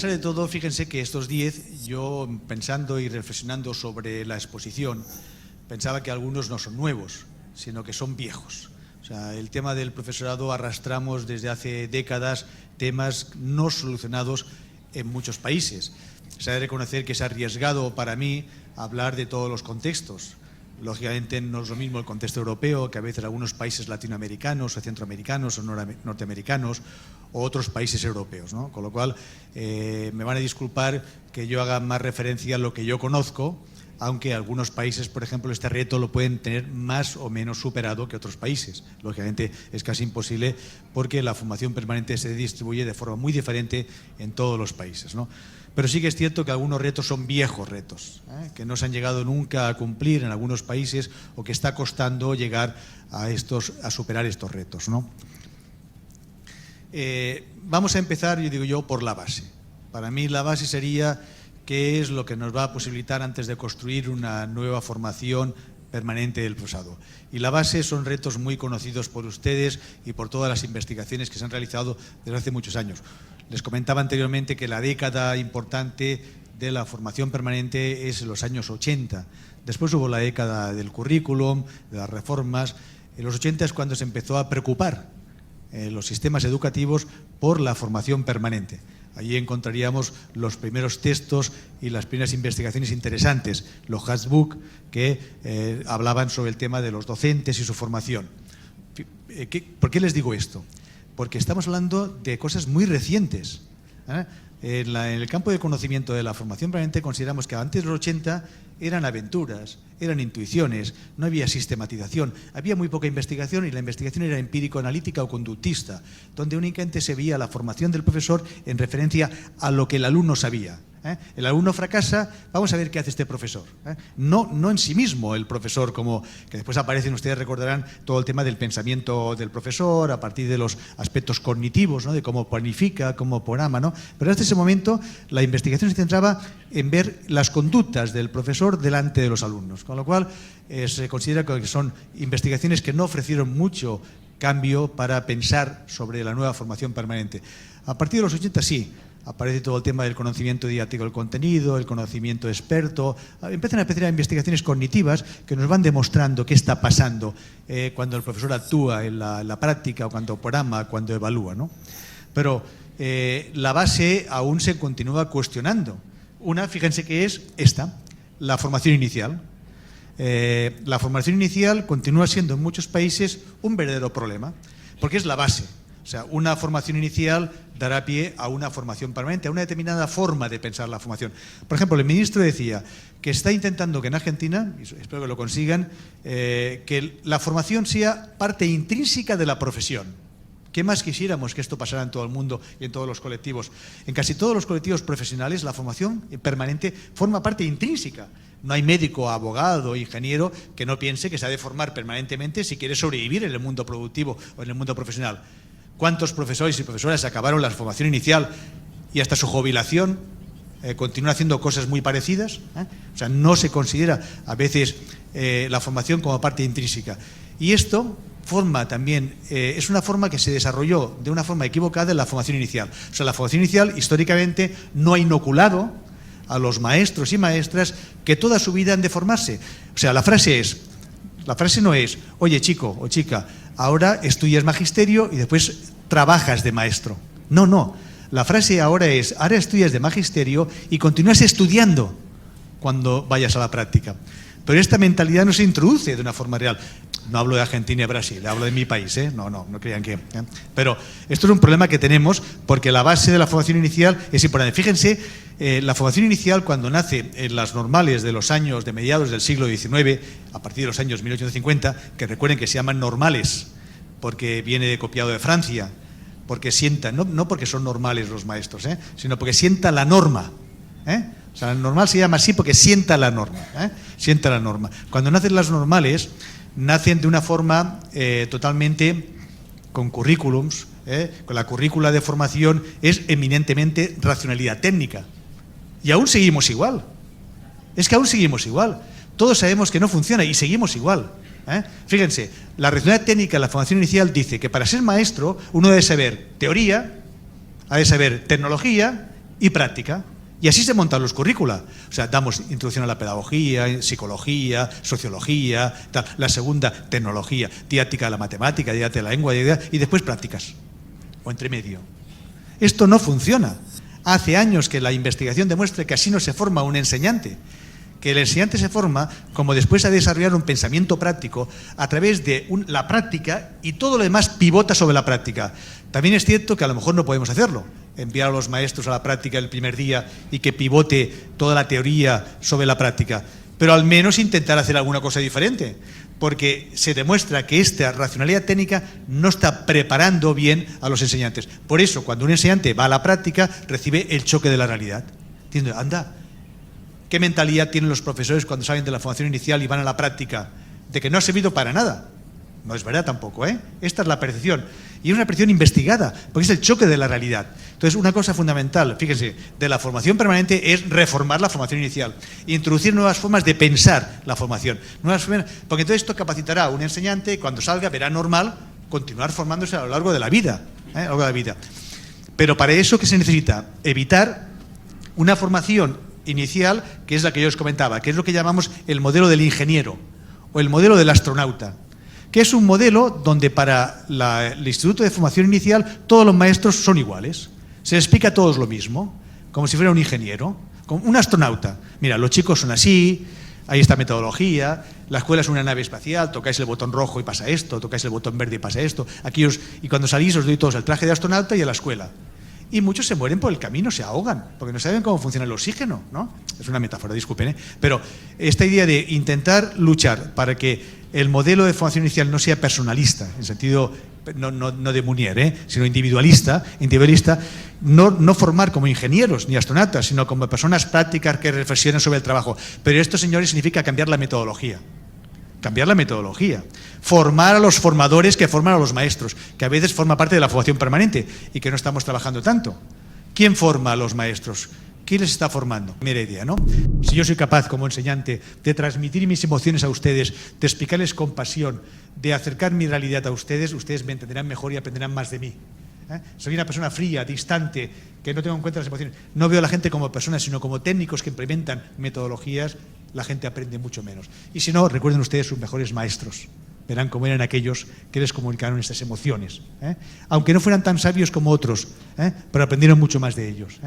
pesar de todo, fíjense que estos 10, yo pensando y reflexionando sobre la exposición, pensaba que algunos no son nuevos, sino que son viejos. O sea, el tema del profesorado arrastramos desde hace décadas temas no solucionados en muchos países. Se ha de reconocer que es arriesgado para mí hablar de todos los contextos. Lógicamente no es lo mismo el contexto europeo que a veces algunos países latinoamericanos o centroamericanos o norteamericanos o otros países europeos, ¿no? Con lo cual me van a disculpar que yo haga más referencia a lo que yo conozco, aunque algunos países, por ejemplo, este reto lo pueden tener más o menos superado que otros países. Lógicamente es casi imposible porque la formación permanente se distribuye de forma muy diferente en todos los países, ¿no? Pero sí que es cierto que algunos retos son viejos retos, que no se han llegado nunca a cumplir en algunos países o que está costando llegar a superar estos retos, ¿no? Vamos a empezar, yo, por la base. Para mí la base sería qué es lo que nos va a posibilitar antes de construir una nueva formación permanente del profesorado. Y la base son retos muy conocidos por ustedes y por todas las investigaciones que se han realizado desde hace muchos años. Les comentaba anteriormente que la década importante de la formación permanente es los años 80. Después hubo la década del currículum, de las reformas. En los 80 es cuando se empezó a preocupar los sistemas educativos por la formación permanente. Allí encontraríamos los primeros textos y las primeras investigaciones interesantes, los handbook que hablaban sobre el tema de los docentes y su formación. ¿Por qué les digo esto? Porque estamos hablando de cosas muy recientes. En el campo de conocimiento de la formación permanente consideramos que antes de los 80 eran aventuras, eran intuiciones, no había sistematización, había muy poca investigación y la investigación era empírico-analítica o conductista, donde únicamente se veía la formación del profesor en referencia a lo que el alumno sabía. El alumno fracasa, vamos a ver qué hace este profesor. No en sí mismo el profesor, como que después aparecen, ustedes recordarán todo el tema del pensamiento del profesor a partir de los aspectos cognitivos, ¿no? De cómo planifica, cómo programa, ¿no? Pero hasta ese momento la investigación se centraba en ver las conductas del profesor delante de los alumnos, con lo cual se considera que son investigaciones que no ofrecieron mucho cambio para pensar sobre la nueva formación permanente. A partir de los 80 sí. Aparece todo el tema del conocimiento didáctico del contenido, el conocimiento experto. Empiezan a aparecer investigaciones cognitivas que nos van demostrando qué está pasando cuando el profesor actúa en la práctica o cuando programa, cuando evalúa, ¿no? Pero la base aún se continúa cuestionando. Una, fíjense que es esta, la formación inicial. La formación inicial continúa siendo en muchos países un verdadero problema, porque es la base. O sea, una formación inicial dará pie a una formación permanente, a una determinada forma de pensar la formación. Por ejemplo, el ministro decía que está intentando que en Argentina, y espero que lo consigan, que la formación sea parte intrínseca de la profesión. ¿Qué más quisiéramos que esto pasara en todo el mundo y en todos los colectivos? En casi todos los colectivos profesionales la formación permanente forma parte intrínseca. No hay médico, abogado, ingeniero que no piense que se ha de formar permanentemente si quiere sobrevivir en el mundo productivo o en el mundo profesional. ¿Cuántos profesores y profesoras acabaron la formación inicial y hasta su jubilación continúan haciendo cosas muy parecidas? O sea, no se considera a veces la formación como parte intrínseca. Y esto forma también, es una forma que se desarrolló de una forma equivocada en la formación inicial. O sea, la formación inicial históricamente no ha inoculado a los maestros y maestras que toda su vida han de formarse. O sea, la frase no es, oye chico o chica, ahora estudias magisterio y después trabajas de maestro. No. La frase ahora es, ahora estudias de magisterio y continúas estudiando cuando vayas a la práctica. Pero esta mentalidad no se introduce de una forma real. No hablo de Argentina y Brasil, hablo de mi país, No crean que... Pero esto es un problema que tenemos porque la base de la formación inicial es importante. Fíjense, la formación inicial cuando nace en las normales de los años de mediados del siglo XIX, a partir de los años 1850, que recuerden que se llaman normales, porque viene copiado de Francia, porque sientan, no porque son normales los maestros, sino porque sienta la norma. O sea, el normal se llama así porque sienta la norma. Sienta la norma. Cuando nacen las normales, nacen de una forma totalmente con currículums, con la currícula de formación es eminentemente racionalidad técnica. Y aún seguimos igual. Es que aún seguimos igual. Todos sabemos que no funciona y seguimos igual. Fíjense, la racionalidad técnica en la formación inicial dice que para ser maestro uno debe saber teoría, ha de saber tecnología y práctica. Y así se montan los currícula. O sea, damos introducción a la pedagogía, psicología, sociología, tal. La segunda, tecnología, didáctica de la matemática, didáctica de la lengua, y después prácticas, o entre medio. Esto no funciona. Hace años que la investigación demuestra que así no se forma un enseñante. Que el enseñante se forma como después de desarrollar un pensamiento práctico a través de la práctica, y todo lo demás pivota sobre la práctica. También es cierto que a lo mejor no podemos hacerlo, enviar a los maestros a la práctica el primer día y que pivote toda la teoría sobre la práctica, pero al menos intentar hacer alguna cosa diferente, porque se demuestra que esta racionalidad técnica no está preparando bien a los enseñantes. Por eso, cuando un enseñante va a la práctica, recibe el choque de la realidad. ¿Entiendes? Anda, ¿qué mentalidad tienen los profesores cuando salen de la formación inicial y van a la práctica? De que no ha servido para nada. No es verdad tampoco, ¿eh? Esta es la percepción. Y es una percepción investigada, porque es el choque de la realidad. Entonces, una cosa fundamental, fíjense, de la formación permanente es reformar la formación inicial, introducir nuevas formas de pensar la formación, porque todo esto capacitará a un enseñante, cuando salga verá normal continuar formándose a lo largo de la vida, a lo largo de la vida. Pero para eso, ¿qué se necesita? Evitar una formación inicial, que es la que yo os comentaba, que es lo que llamamos el modelo del ingeniero o el modelo del astronauta, que es un modelo donde para el Instituto de Formación Inicial todos los maestros son iguales. Se les explica a todos lo mismo, como si fuera un ingeniero, como un astronauta. Mira, los chicos son así, hay esta metodología, la escuela es una nave espacial, tocáis el botón rojo y pasa esto, tocáis el botón verde y pasa esto. Y cuando salís os doy todos el traje de astronauta y a la escuela. Y muchos se mueren por el camino, se ahogan, porque no saben cómo funciona el oxígeno, ¿no? Es una metáfora, disculpen, ¿eh? Pero esta idea de intentar luchar para que el modelo de formación inicial no sea personalista, en sentido no de Munier, sino individualista, no formar como ingenieros ni astronautas, sino como personas prácticas que reflexionan sobre el trabajo. Pero esto, señores, significa cambiar la metodología. Cambiar la metodología, formar a los formadores que forman a los maestros, que a veces forma parte de la formación permanente y que no estamos trabajando tanto. ¿Quién forma a los maestros? ¿Quién les está formando? Primera idea, ¿no? Si yo soy capaz como enseñante de transmitir mis emociones a ustedes, de explicarles con pasión, de acercar mi realidad a ustedes, ustedes me entenderán mejor y aprenderán más de mí. Soy una persona fría, distante, que no tengo en cuenta las emociones. No veo a la gente como personas, sino como técnicos que implementan metodologías. La gente aprende mucho menos. Y si no, recuerden ustedes sus mejores maestros. Verán cómo eran aquellos que les comunicaron estas emociones. Aunque no fueran tan sabios como otros, pero aprendieron mucho más de ellos.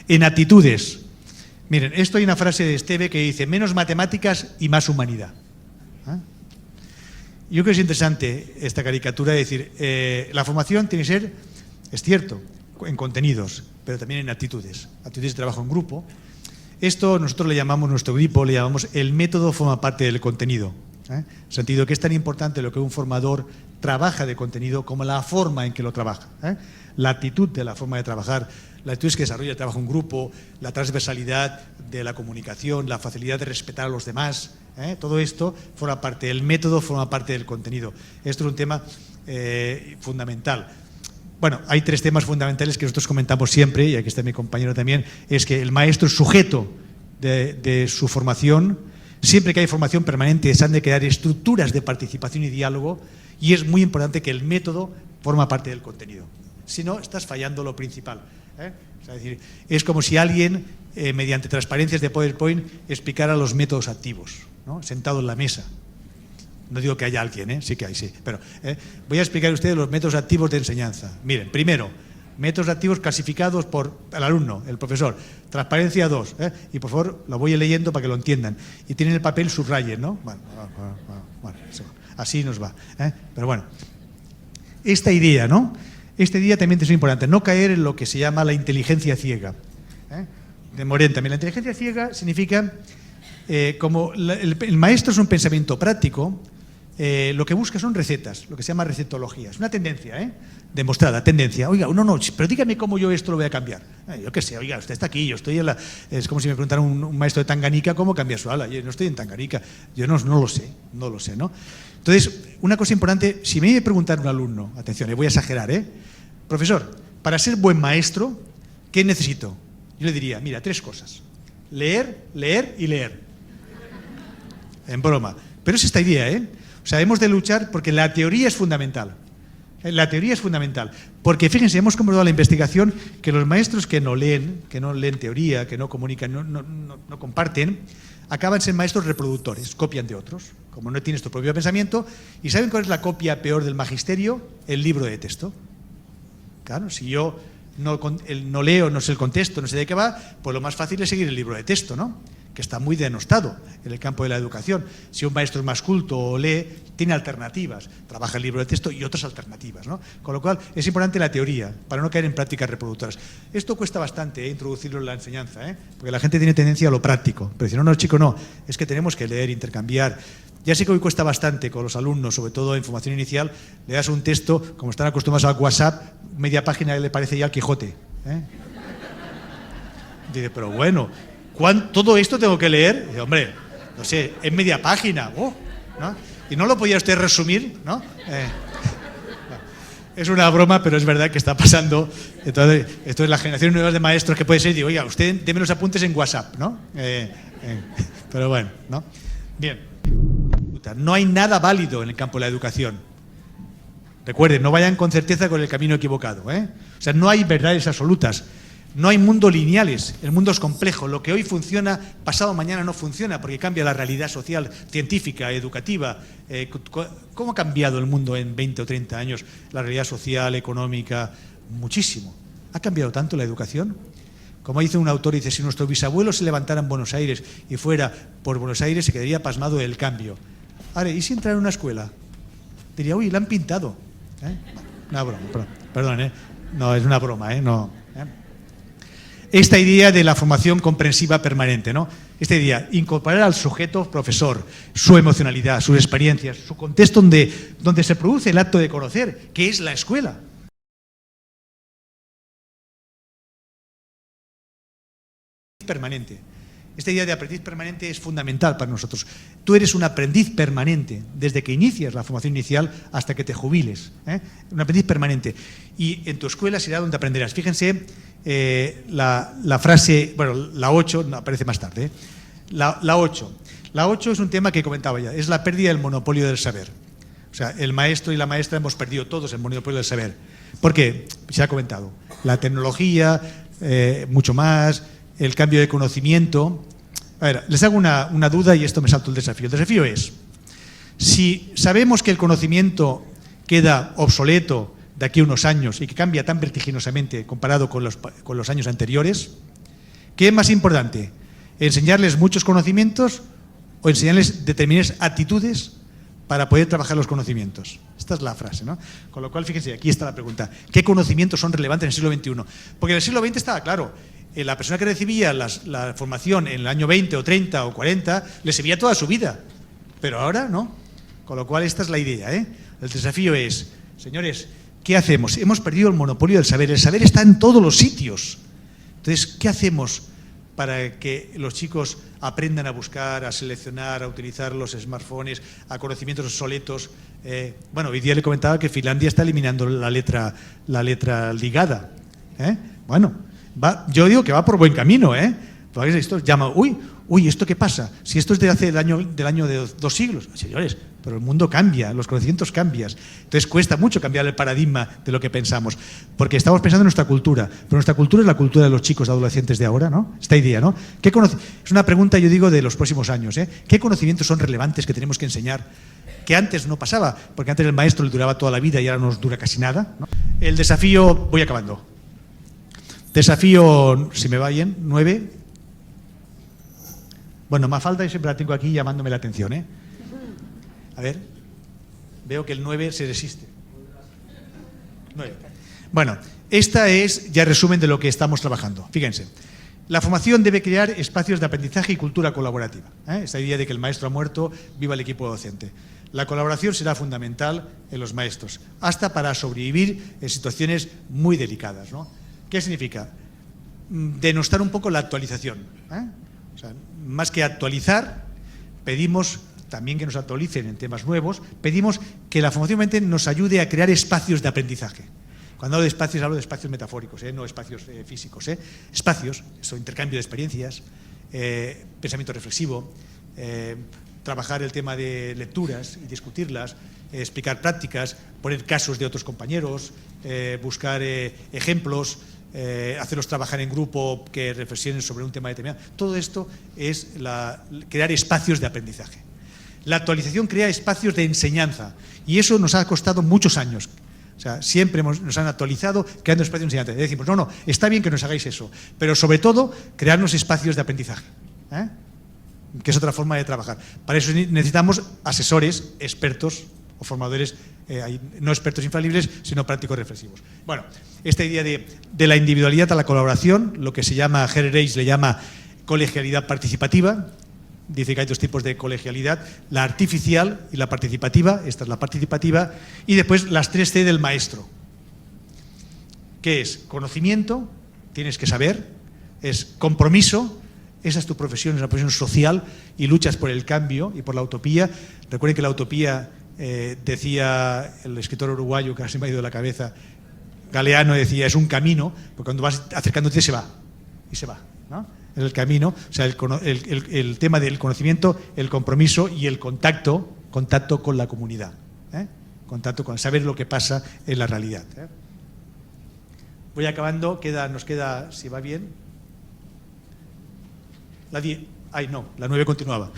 En actitudes. Miren, esto hay una frase de Esteve que dice: menos matemáticas y más humanidad. Yo creo que es interesante esta caricatura de decir, la formación tiene que ser, es cierto, en contenidos, pero también en actitudes de trabajo en grupo. Esto nosotros le llamamos, nuestro grupo le llamamos el método forma parte del contenido. En el sentido que es tan importante lo que un formador trabaja de contenido como la forma en que lo trabaja. La actitud de la forma de trabajar, la actitud que desarrolla el trabajo en grupo, la transversalidad de la comunicación, la facilidad de respetar a los demás, todo esto forma parte del método, forma parte del contenido. Esto es un tema fundamental. Bueno, hay tres temas fundamentales que nosotros comentamos siempre, y aquí está mi compañero también, es que el maestro es sujeto de su formación. Siempre que hay formación permanente se han de crear estructuras de participación y diálogo, y es muy importante que el método forma parte del contenido. Si no, estás fallando lo principal. O sea, es decir, es como si alguien, mediante transparencias de PowerPoint, explicara los métodos activos, ¿no? Sentado en la mesa. No digo que haya alguien, sí que hay, sí. Pero voy a explicar a ustedes los métodos activos de enseñanza. Miren, primero, métodos activos clasificados por el alumno, el profesor. Transparencia 2. Y por favor, lo voy leyendo para que lo entiendan. Y tienen el papel, subrayen, ¿no? Bueno, así nos va. Pero bueno, esta idea, ¿no? Esta idea también es muy importante. No caer en lo que se llama la inteligencia ciega. De Morén también. La inteligencia ciega significa, como el maestro es un pensamiento práctico, lo que busca son recetas, lo que se llama recetología. Es una tendencia, demostrada, tendencia. Oiga, no, pero dígame cómo yo esto lo voy a cambiar. Yo qué sé, oiga, usted está aquí, yo estoy en la... Es como si me preguntara un maestro de Tanganica cómo cambiar su ala. Yo no estoy en Tanganica, yo no lo sé, ¿no? Entonces, una cosa importante, si me preguntar un alumno, atención, voy a exagerar, profesor, para ser buen maestro, ¿qué necesito? Yo le diría, mira, 3 cosas. Leer, leer y leer. En broma. Pero es esta idea, O sea, hemos de luchar porque la teoría es fundamental. La teoría es fundamental, porque fíjense, hemos comprobado en la investigación que los maestros que no leen teoría, que no comunican, no comparten, acaban siendo maestros reproductores, copian de otros, como no tienes tu propio pensamiento. ¿Y saben cuál es la copia peor del magisterio? El libro de texto. Claro, si yo no leo, no sé el contexto, no sé de qué va, pues lo más fácil es seguir el libro de texto, ¿no? Que está muy denostado en el campo de la educación. Si un maestro es más culto o lee, tiene alternativas, trabaja el libro de texto y otras alternativas, ¿no? Con lo cual es importante la teoría para no caer en prácticas reproductoras. Esto cuesta bastante, introducirlo en la enseñanza, porque la gente tiene tendencia a lo práctico, pero si no, chico, no, es que tenemos que leer, intercambiar. Ya sé que hoy cuesta bastante con los alumnos, sobre todo en formación inicial, le das un texto, como están acostumbrados al WhatsApp, media página le parece ya el Quijote. Dice, pero bueno, ¿todo esto tengo que leer? Dice, hombre, no sé, en media página, ¿no? ¿Y no lo podía usted resumir? ¿No? Es una broma, pero es verdad que está pasando. Entonces, esto es la generación nueva de maestros que puede ser, digo, oiga, usted deme los apuntes en WhatsApp, ¿no? Pero bueno, ¿no? Bien. No hay nada válido en el campo de la educación. Recuerden, no vayan con certeza con el camino equivocado, O sea, no hay verdades absolutas. No hay mundos lineales, el mundo es complejo. Lo que hoy funciona, pasado mañana no funciona, porque cambia la realidad social, científica, educativa. ¿Cómo ha cambiado el mundo en 20 o 30 años? La realidad social, económica, muchísimo. ¿Ha cambiado tanto la educación? Como dice un autor, dice, si nuestro bisabuelo se levantara en Buenos Aires y fuera por Buenos Aires, se quedaría pasmado del cambio. Ahora, ¿y si entrara en una escuela? Diría, uy, la han pintado. Una broma, perdón, no, es una broma, no. Esta idea de la formación comprensiva permanente, ¿no? Esta idea, incorporar al sujeto profesor, su emocionalidad, sus experiencias, su contexto donde se produce el acto de conocer, que es la escuela. Permanente. Esta idea de aprendiz permanente es fundamental para nosotros. Tú eres un aprendiz permanente, desde que inicias la formación inicial hasta que te jubiles. Un aprendiz permanente. Y en tu escuela será donde aprenderás. Fíjense la frase, bueno, la 8, no, aparece más tarde. La 8. La 8 es un tema que comentaba ya, es la pérdida del monopolio del saber. O sea, el maestro y la maestra hemos perdido todos el monopolio del saber. ¿Por qué? Se ha comentado. La tecnología, mucho más, el cambio de conocimiento. A ver, les hago una duda y esto me salto el desafío. El desafío es, si sabemos que el conocimiento queda obsoleto de aquí a unos años y que cambia tan vertiginosamente comparado con los años anteriores, ¿qué es más importante? ¿Enseñarles muchos conocimientos o enseñarles determinadas actitudes para poder trabajar los conocimientos? Esta es la frase, ¿no? Con lo cual, fíjense, aquí está la pregunta. ¿Qué conocimientos son relevantes en el siglo XXI? Porque en el siglo XX estaba claro, la persona que recibía la formación en el año 20 o 30 o 40 le servía toda su vida, pero ahora no. Con lo cual, esta es la idea, El desafío es, señores, ¿qué hacemos? Hemos perdido el monopolio del saber. El saber está en todos los sitios. Entonces, ¿qué hacemos para que los chicos aprendan a buscar, a seleccionar, a utilizar los smartphones, a conocimientos obsoletos? Bueno, hoy día le comentaba que Finlandia está eliminando la letra ligada. Bueno, yo digo que va por buen camino, Porque esto llama, uy, ¿esto qué pasa? Si esto es del año de 2 siglos. Señores, pero el mundo cambia, los conocimientos cambian. Entonces cuesta mucho cambiar el paradigma de lo que pensamos, porque estamos pensando en nuestra cultura, pero nuestra cultura es la cultura de los chicos, de adolescentes de ahora, ¿no? Esta idea, ¿no? Es una pregunta, yo digo, de los próximos años, ¿Qué conocimientos son relevantes que tenemos que enseñar? Que antes no pasaba, porque antes el maestro le duraba toda la vida y ahora no nos dura casi nada, ¿no? El desafío, voy acabando. Desafío, si me va bien, 9. Bueno, más falta, yo siempre la tengo aquí llamándome la atención, A ver, veo que el 9 se resiste. 9. Bueno, esta es ya resumen de lo que estamos trabajando. Fíjense, la formación debe crear espacios de aprendizaje y cultura colaborativa. Esta idea de que el maestro ha muerto, viva el equipo docente. La colaboración será fundamental en los maestros, hasta para sobrevivir en situaciones muy delicadas, ¿no? ¿Qué significa? Denostar un poco la actualización. O sea, más que actualizar, pedimos también que nos actualicen en temas nuevos, pedimos que la formación nos ayude a crear espacios de aprendizaje. Cuando hablo de espacios, hablo de espacios metafóricos, no espacios físicos. Espacios, intercambio de experiencias, pensamiento reflexivo, trabajar el tema de lecturas y discutirlas, explicar prácticas, poner casos de otros compañeros, buscar ejemplos, hacerlos trabajar en grupo que reflexionen sobre un tema determinado. Todo esto es crear espacios de aprendizaje. La actualización crea espacios de enseñanza y eso nos ha costado muchos años. O sea, siempre nos han actualizado creando espacios de enseñanza. Y decimos, no, está bien que nos hagáis eso, pero sobre todo crearnos espacios de aprendizaje, que es otra forma de trabajar. Para eso necesitamos asesores, expertos o formadores, no expertos infalibles, sino prácticos reflexivos. Bueno, esta idea de la individualidad a la colaboración, lo que se llama, Harry Reis le llama colegialidad participativa. Dice que hay dos tipos de colegialidad, la artificial y la participativa. Esta es la participativa. Y después las 3C del maestro. ¿Qué es? Conocimiento, tienes que saber. Es compromiso, esa es tu profesión, es una profesión social y luchas por el cambio y por la utopía. Recuerden que la utopía, decía el escritor uruguayo, que casi me ha ido de la cabeza, Galeano, decía, es un camino, porque cuando vas acercándote se va, y se va, ¿no? En el camino, o sea, el tema del conocimiento, el compromiso y el contacto con la comunidad, contacto con saber lo que pasa en la realidad. Voy acabando, nos queda, si va bien, la 9 continuaba.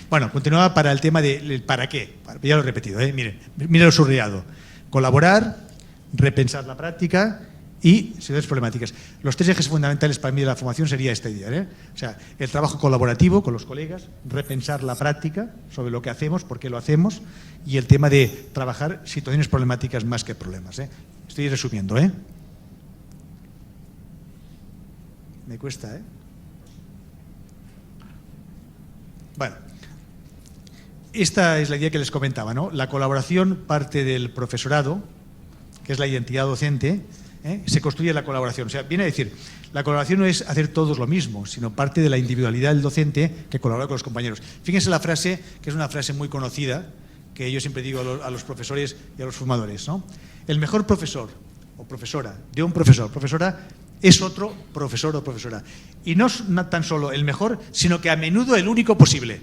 Bueno, continuaba para el tema del para qué, ya lo he repetido, miren lo subrayado, colaborar, repensar la práctica y soluciones problemáticas. Los 3 ejes fundamentales para mí de la formación sería esta idea, o sea, el trabajo colaborativo con los colegas, repensar la práctica sobre lo que hacemos, por qué lo hacemos, y el tema de trabajar situaciones problemáticas más que problemas. Estoy resumiendo, Me cuesta, Bueno, esta es la idea que les comentaba, ¿no? La colaboración parte del profesorado, que es la identidad docente, se construye la colaboración. O sea, viene a decir, la colaboración no es hacer todos lo mismo, sino parte de la individualidad del docente que colabora con los compañeros. Fíjense la frase, que es una frase muy conocida, que yo siempre digo a los profesores y a los formadores, ¿no? El mejor profesor o profesora de un profesor, profesora, es otro profesor o profesora. Y no tan solo el mejor, sino que a menudo el único posible.